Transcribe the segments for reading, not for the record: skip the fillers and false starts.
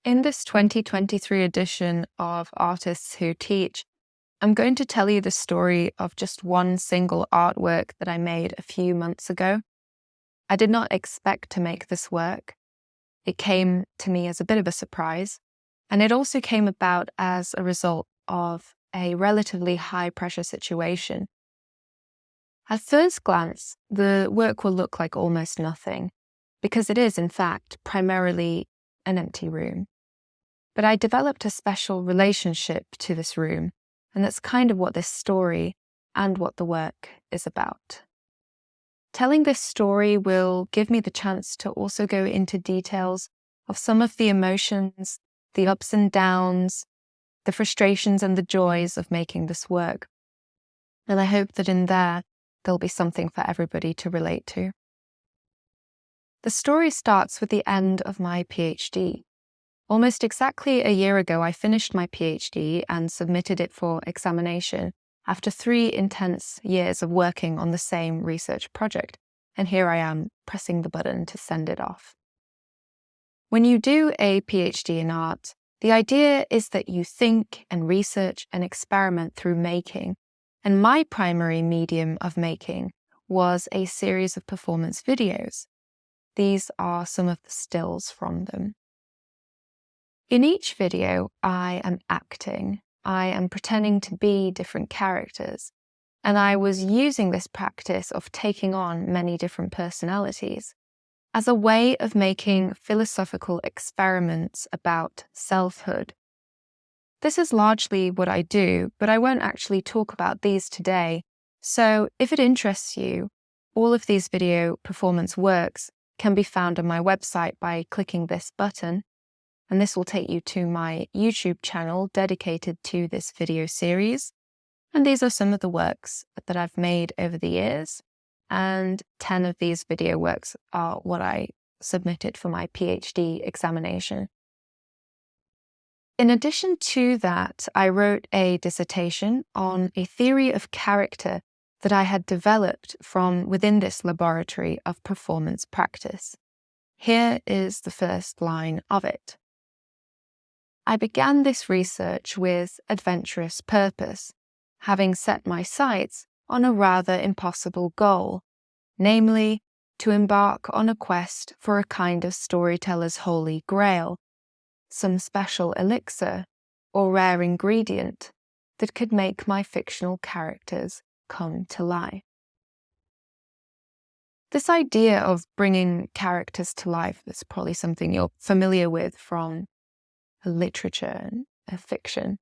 In this 2023 edition of Artists Who Teach, I'm going to tell you the story of just one single artwork that I made a few months ago. I did not expect to make this work. It came to me as a bit of a surprise, and it also came about as a result of a relatively high-pressure situation. At first glance, the work will look like almost nothing, because it is, in fact, primarily an empty room. But I developed a special relationship to this room, and that's kind of what this story and what the work is about. Telling this story will give me the chance to also go into details of some of the emotions, the ups and downs, the frustrations and the joys of making this work. And I hope that in there'll be something for everybody to relate to. The story starts with the end of my PhD. Almost exactly a year ago, I finished my PhD and submitted it for examination after 3 intense years of working on the same research project. And here I am pressing the button to send it off. When you do a PhD in art, the idea is that you think and research and experiment through making. And my primary medium of making was a series of performance videos. These are some of the stills from them. In each video, I am acting. I am pretending to be different characters. And I was using this practice of taking on many different personalities as a way of making philosophical experiments about selfhood. This is largely what I do, but I won't actually talk about these today. So if it interests you, all of these video performance works can be found on my website by clicking this button. And this will take you to my YouTube channel dedicated to this video series. And these are some of the works that I've made over the years. And 10 of these video works are what I submitted for my PhD examination. In addition to that, I wrote a dissertation on a theory of character that I had developed from within this laboratory of performance practice. Here is the first line of it. I began this research with adventurous purpose, having set my sights on a rather impossible goal, namely, to embark on a quest for a kind of storyteller's holy grail, some special elixir or rare ingredient that could make my fictional characters come to life. This idea of bringing characters to life is probably something you're familiar with from literature and fiction.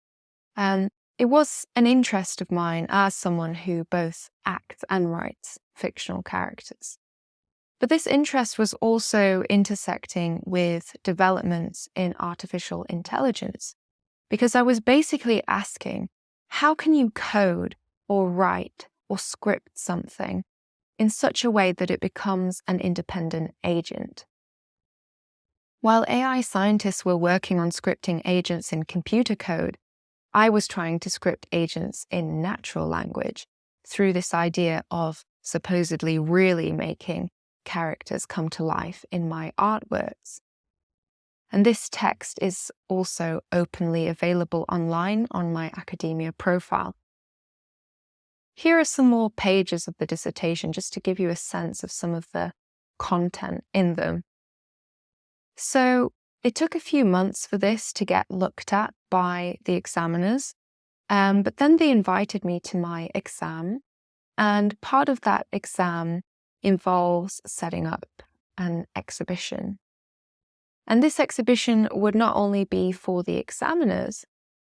And it was an interest of mine as someone who both acts and writes fictional characters. But this interest was also intersecting with developments in artificial intelligence, because I was basically asking, how can you code or write or script something in such a way that it becomes an independent agent? While AI scientists were working on scripting agents in computer code, I was trying to script agents in natural language through this idea of supposedly really making characters come to life in my artworks. And this text is also openly available online on my academia profile. Here are some more pages of the dissertation just to give you a sense of some of the content in them. So it took a few months for this to get looked at by the examiners, but then they invited me to my exam, and part of that exam involves setting up an exhibition. And this exhibition would not only be for the examiners,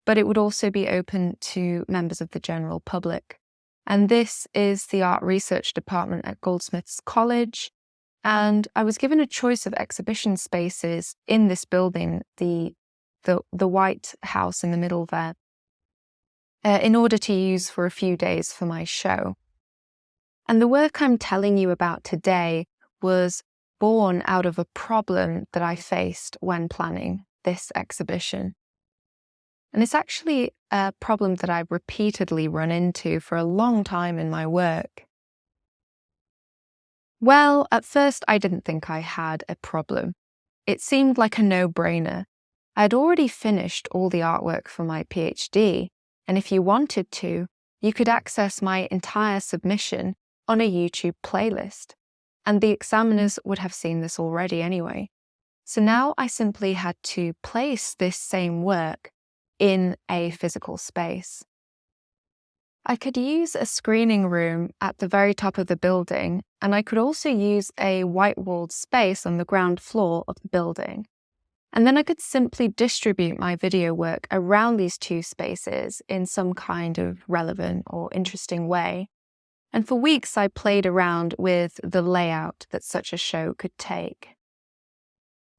but it would also be open to members of the general public. And this is the art research department at Goldsmiths College. And I was given a choice of exhibition spaces in this building, the White House in the middle there, in order to use for a few days for my show. And the work I'm telling you about today was born out of a problem that I faced when planning this exhibition. And it's actually a problem that I've repeatedly run into for a long time in my work. Well, at first I didn't think I had a problem. It seemed like a no-brainer. I'd already finished all the artwork for my PhD, and if you wanted to, you could access my entire submission on a YouTube playlist, and the examiners would have seen this already anyway. So now I simply had to place this same work in a physical space. I could use a screening room at the very top of the building, and I could also use a white-walled space on the ground floor of the building. And then I could simply distribute my video work around these two spaces in some kind of relevant or interesting way. And for weeks I played around with the layout that such a show could take.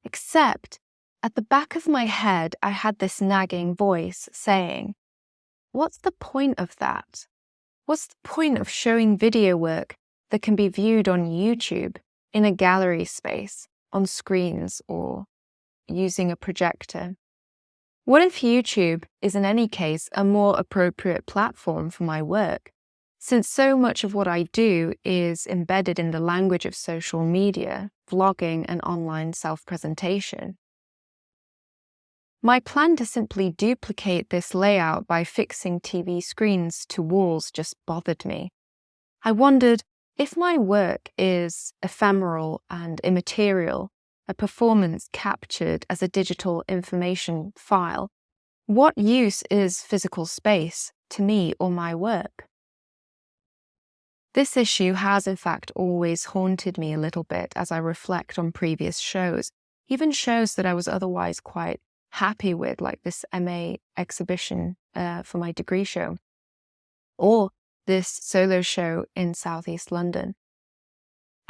Except, at the back of my head, I had this nagging voice saying, "What's the point of that? What's the point of showing video work that can be viewed on YouTube in a gallery space, on screens, or using a projector? What if YouTube is in any case a more appropriate platform for my work, since so much of what I do is embedded in the language of social media, vlogging, and online self-presentation?" My plan to simply duplicate this layout by fixing TV screens to walls just bothered me. I wondered, if my work is ephemeral and immaterial, a performance captured as a digital information file, what use is physical space to me or my work? This issue has in fact always haunted me a little bit as I reflect on previous shows, even shows that I was otherwise quite happy with, like this MA exhibition for my degree show, or this solo show in Southeast London.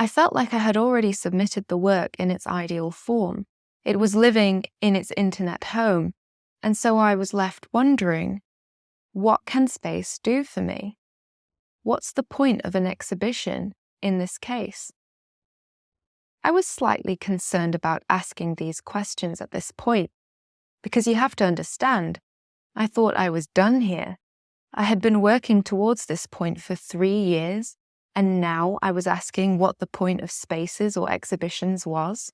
I felt like I had already submitted the work in its ideal form. It was living in its internet home, and so I was left wondering, what can space do for me? What's the point of an exhibition in this case? I was slightly concerned about asking these questions at this point, because you have to understand, I thought I was done here. I had been working towards this point for 3 years, and now I was asking what the point of spaces or exhibitions was.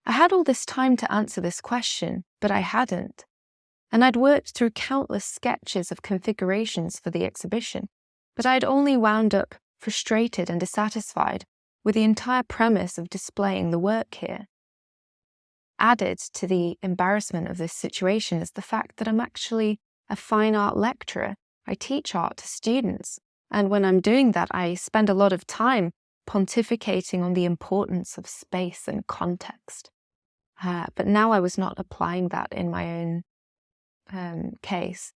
I had all this time to answer this question, but I hadn't. And I'd worked through countless sketches of configurations for the exhibition, but I'd only wound up frustrated and dissatisfied with the entire premise of displaying the work here. Added to the embarrassment of this situation is the fact that I'm actually a fine art lecturer. I teach art to students, and when I'm doing that, I spend a lot of time pontificating on the importance of space and context. But now I was not applying that in my own case.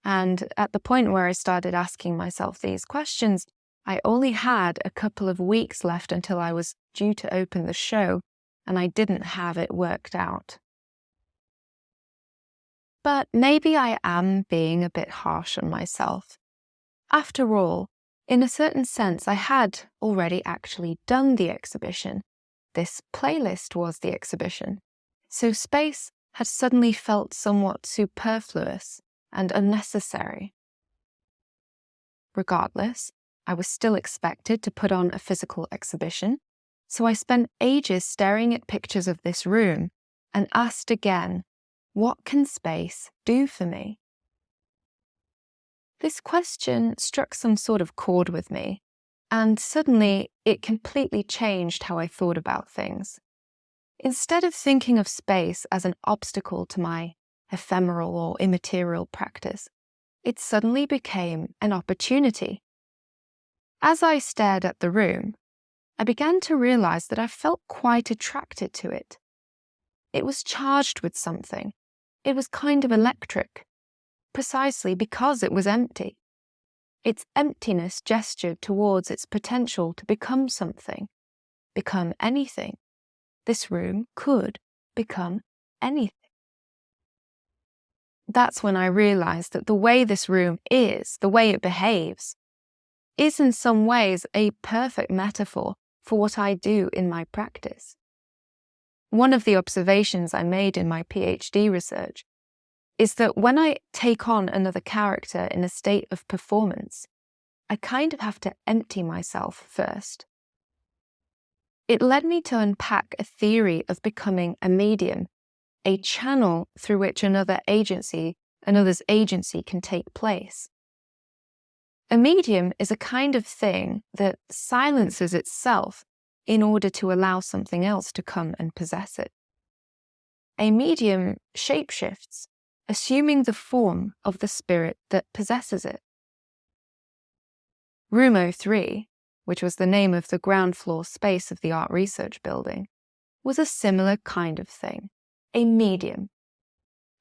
And at the point where I started asking myself these questions, I only had a couple of weeks left until I was due to open the show, and I didn't have it worked out. But maybe I am being a bit harsh on myself. After all, in a certain sense, I had already actually done the exhibition. This playlist was the exhibition. So space had suddenly felt somewhat superfluous and unnecessary. Regardless, I was still expected to put on a physical exhibition, so I spent ages staring at pictures of this room and asked again, what can space do for me? This question struck some sort of chord with me, and suddenly it completely changed how I thought about things. Instead of thinking of space as an obstacle to my ephemeral or immaterial practice, it suddenly became an opportunity. As I stared at the room, I began to realize that I felt quite attracted to it. It was charged with something. It was kind of electric, precisely because it was empty. Its emptiness gestured towards its potential to become something, become anything. This room could become anything. That's when I realized that the way this room is, the way it behaves, is in some ways a perfect metaphor for what I do in my practice. One of the observations I made in my PhD research is that when I take on another character in a state of performance, I kind of have to empty myself first. It led me to unpack a theory of becoming a medium a channel through which another's agency can take place. A medium is a kind of thing that silences itself in order to allow something else to come and possess it. A medium shapeshifts, assuming the form of the spirit that possesses it. Room 03, which was the name of the ground floor space of the Art Research Building, was a similar kind of thing, a medium.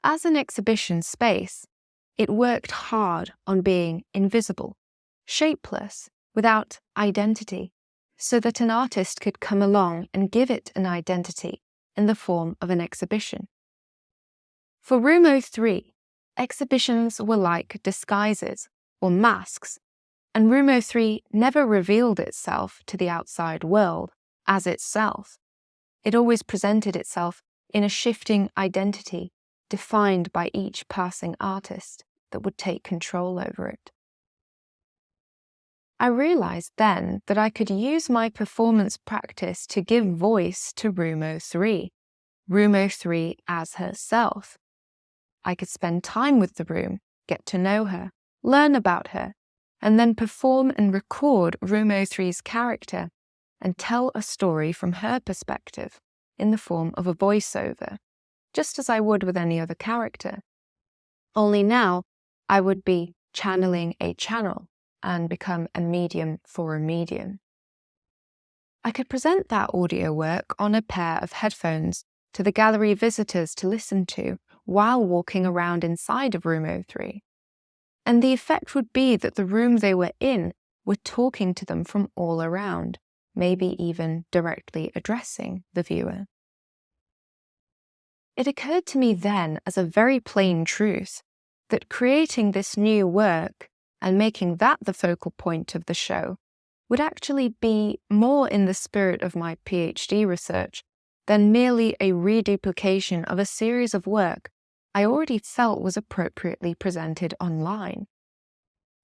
As an exhibition space, it worked hard on being invisible, shapeless, without identity, so that an artist could come along and give it an identity in the form of an exhibition. For Room 03, exhibitions were like disguises or masks, and Room 03 never revealed itself to the outside world as itself. It always presented itself in a shifting identity defined by each passing artist that would take control over it. I realized then that I could use my performance practice to give voice to Room 03 as herself. I could spend time with the room, get to know her, learn about her, and then perform and record Room 03's character and tell a story from her perspective in the form of a voiceover, just as I would with any other character. Only now I would be channeling a channel and become a medium for a medium. I could present that audio work on a pair of headphones to the gallery visitors to listen to while walking around inside of Room 03. And the effect would be that the room they were in were talking to them from all around, maybe even directly addressing the viewer. It occurred to me then as a very plain truth that creating this new work and making that the focal point of the show would actually be more in the spirit of my PhD research than merely a reduplication of a series of work I already felt was appropriately presented online.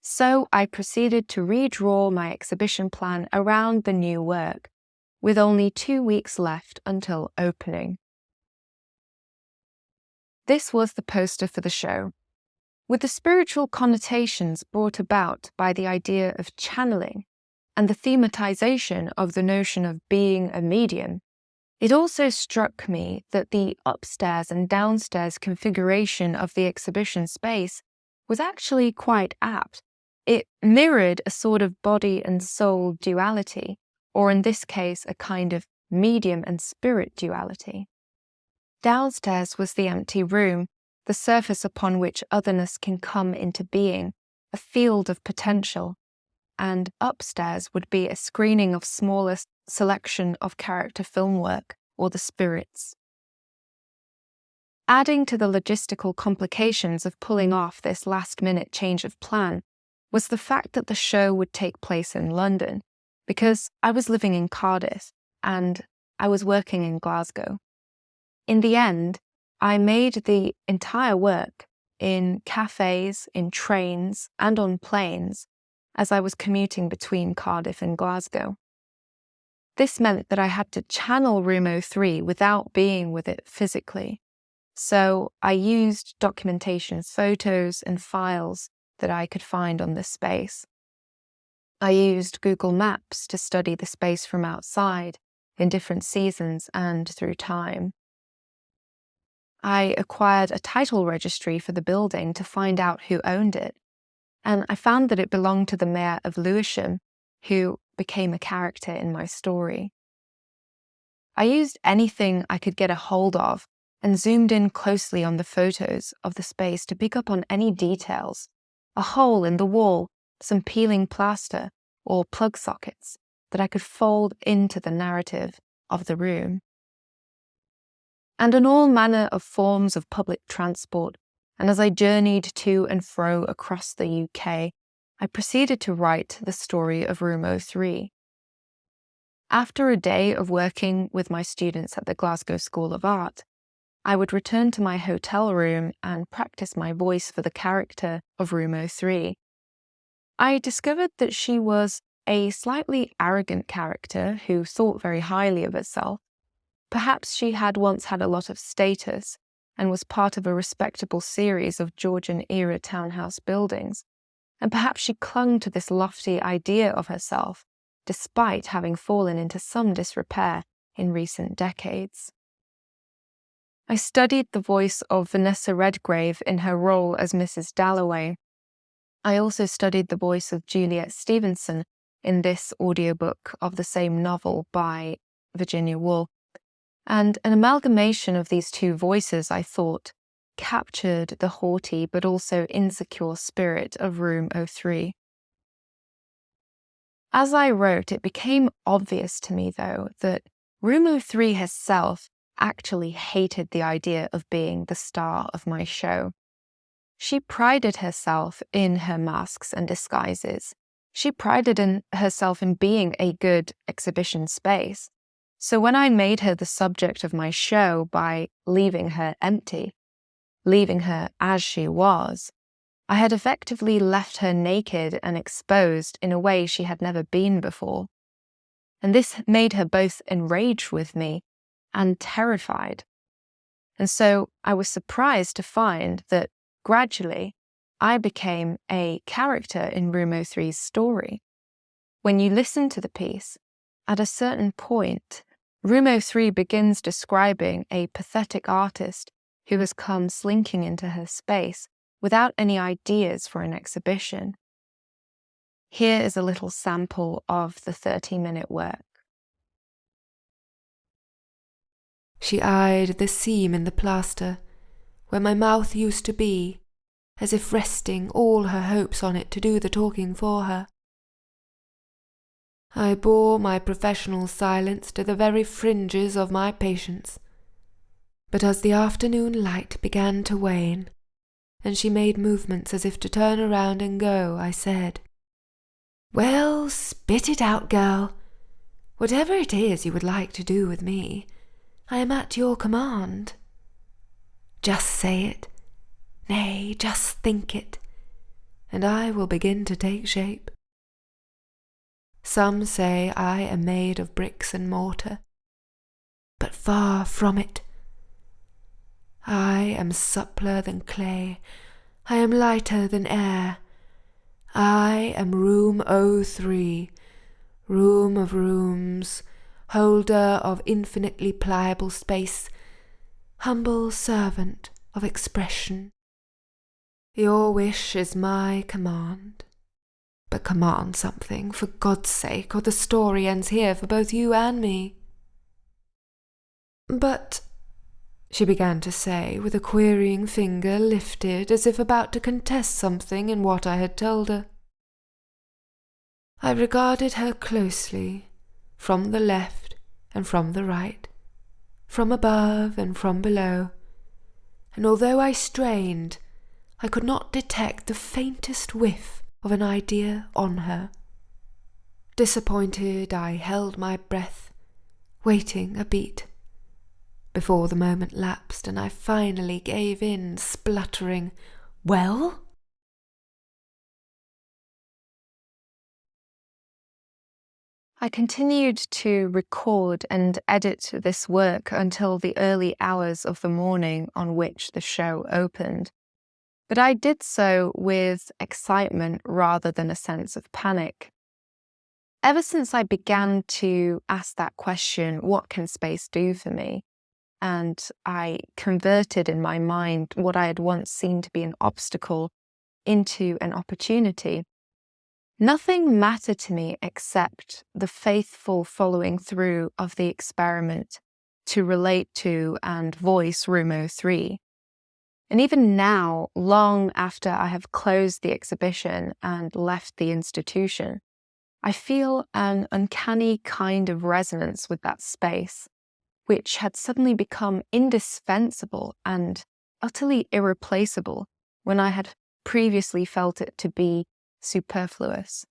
So I proceeded to redraw my exhibition plan around the new work, with only 2 weeks left until opening. This was the poster for the show. With the spiritual connotations brought about by the idea of channeling and the thematization of the notion of being a medium, it also struck me that the upstairs and downstairs configuration of the exhibition space was actually quite apt. It mirrored a sort of body and soul duality, or in this case, a kind of medium and spirit duality. Downstairs was the empty room, the surface upon which otherness can come into being, a field of potential, and upstairs would be a screening of smallest selection of character film work, or the spirits. Adding to the logistical complications of pulling off this last-minute change of plan was the fact that the show would take place in London, because I was living in Cardiff and I was working in Glasgow. In the end, I made the entire work in cafes, in trains, and on planes as I was commuting between Cardiff and Glasgow. This meant that I had to channel Room 03 without being with it physically. So I used documentation, photos, and files that I could find on this space. I used Google Maps to study the space from outside in different seasons and through time. I acquired a title registry for the building to find out who owned it, and I found that it belonged to the mayor of Lewisham, who became a character in my story. I used anything I could get a hold of and zoomed in closely on the photos of the space to pick up on any details, a hole in the wall, some peeling plaster, or plug sockets that I could fold into the narrative of the room. And on all manner of forms of public transport, and as I journeyed to and fro across the UK, I proceeded to write the story of Room 03. After a day of working with my students at the Glasgow School of Art, I would return to my hotel room and practice my voice for the character of Room 03. I discovered that she was a slightly arrogant character who thought very highly of herself. Perhaps she had once had a lot of status and was part of a respectable series of Georgian-era townhouse buildings, and perhaps she clung to this lofty idea of herself, despite having fallen into some disrepair in recent decades. I studied the voice of Vanessa Redgrave in her role as Mrs. Dalloway. I also studied the voice of Juliet Stevenson in this audiobook of the same novel by Virginia Woolf. And an amalgamation of these two voices, I thought, captured the haughty but also insecure spirit of Room 03. As I wrote, it became obvious to me, though, that Room 03 herself actually hated the idea of being the star of my show. She prided herself in her masks and disguises. She prided herself in being a good exhibition space. So when I made her the subject of my show by leaving her empty, leaving her as she was, I had effectively left her naked and exposed in a way she had never been before. And this made her both enraged with me and terrified. And so I was surprised to find that gradually I became a character in Room 03's story. When you listen to the piece, at a certain point, Room 03 begins describing a pathetic artist who has come slinking into her space without any ideas for an exhibition. Here is a little sample of the 30-minute work. She eyed the seam in the plaster, where my mouth used to be, as if resting all her hopes on it to do the talking for her. I bore my professional silence to the very fringes of my patience, but as the afternoon light began to wane, and she made movements as if to turn around and go, I said, "Well, spit it out, girl. Whatever it is you would like to do with me, I am at your command. Just say it, nay, just think it, and I will begin to take shape. Some say I am made of bricks and mortar, but far from it. I am suppler than clay, I am lighter than air. I am Room 03, room of rooms, holder of infinitely pliable space, humble servant of expression. Your wish is my command. But command something, for God's sake, or the story ends here for both you and me." "But," she began to say, with a querying finger lifted as if about to contest something in what I had told her. I regarded her closely, from the left and from the right, from above and from below, and although I strained, I could not detect the faintest whiff of an idea on her. Disappointed, I held my breath, waiting a beat, before the moment lapsed and I finally gave in, spluttering, "Well?" I continued to record and edit this work until the early hours of the morning on which the show opened. But I did so with excitement rather than a sense of panic. Ever since I began to ask that question, what can space do for me? And I converted in my mind what I had once seen to be an obstacle into an opportunity. Nothing mattered to me except the faithful following through of the experiment to relate to and voice Room 03. And even now, long after I have closed the exhibition and left the institution, I feel an uncanny kind of resonance with that space, which had suddenly become indispensable and utterly irreplaceable when I had previously felt it to be superfluous.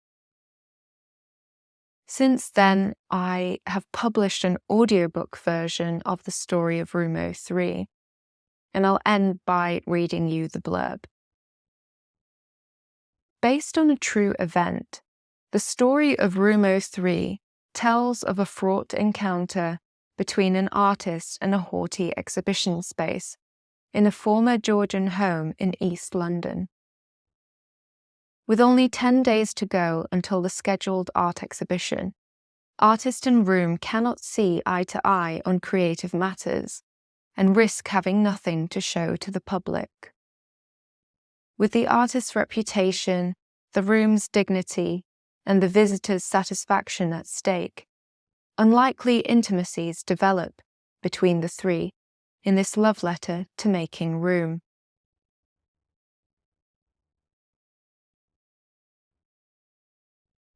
Since then, I have published an audiobook version of the story of Room 03. And I'll end by reading you the blurb. Based on a true event, the story of Room 03 tells of a fraught encounter between an artist and a haughty exhibition space, in a former Georgian home in East London. With only 10 days to go until the scheduled art exhibition, artist and room cannot see eye to eye on creative matters and risk having nothing to show to the public. With the artist's reputation, the room's dignity, and the visitor's satisfaction at stake, unlikely intimacies develop between the three in this love letter to making room.